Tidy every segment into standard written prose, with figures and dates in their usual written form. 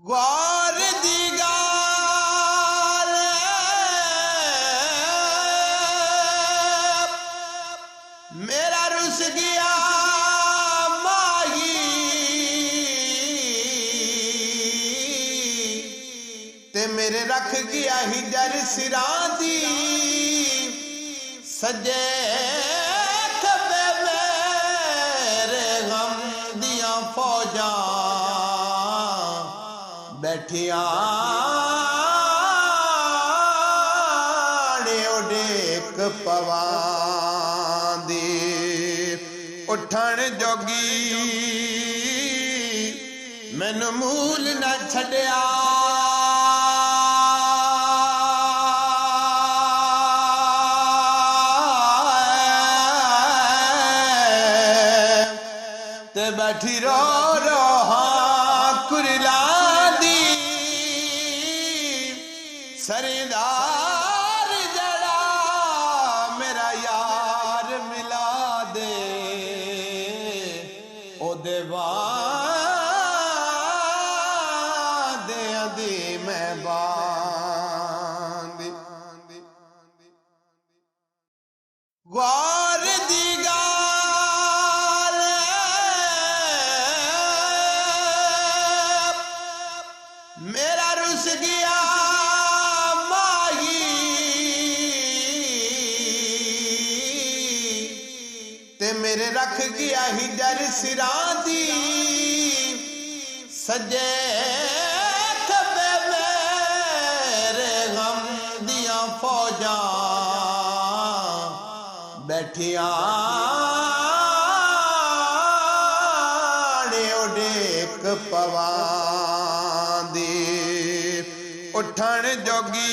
गौर दी गाल मेरा रुस गया माही ते मेरे रख गया हिजर सिरां दी सजे खबे मेरे गम दियां फौजां बैठिया उडेक पवांदी उठण जोगी मैनू मूल न छड़िया ते बैठी रो रो हाँ कुरला सरदार जड़ा मेरा यार मिला दे ओ दे दी मैं बांदी गौर दी गाल मेरा रुस गया ते मेरे रख गया हिजर सिरां दी सजे खबे मेरे गम दियां फौजां बैठिया उडेक पवांदी उठण जोगी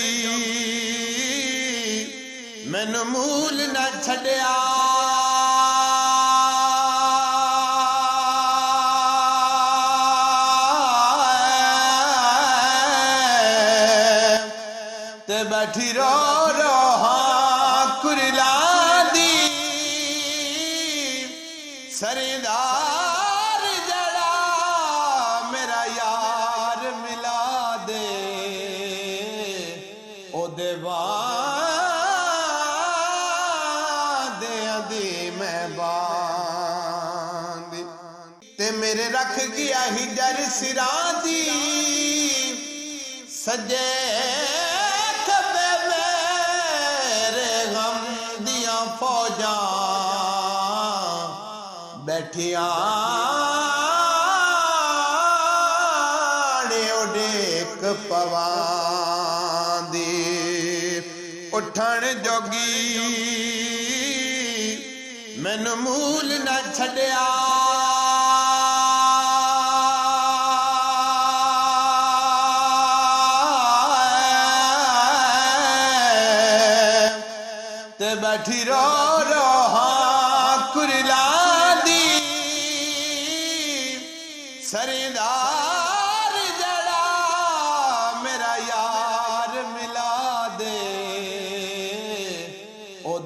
मैनू मूल न छड़िया ते बैठी रो रो हाँ कुरला दी सरदार जड़ा मेरा यार मिला दे ओ दे दी मैं बांदी ते मेरे रख गया हिजर सिरां दी सजे फौजां बैठिया उडेक पवांदी उठण जोगी मैनू मूल न छड़िया ते बैठी रो रो हाँ कुरला दी सरदार जड़ा मेरा यार मिला दे ओ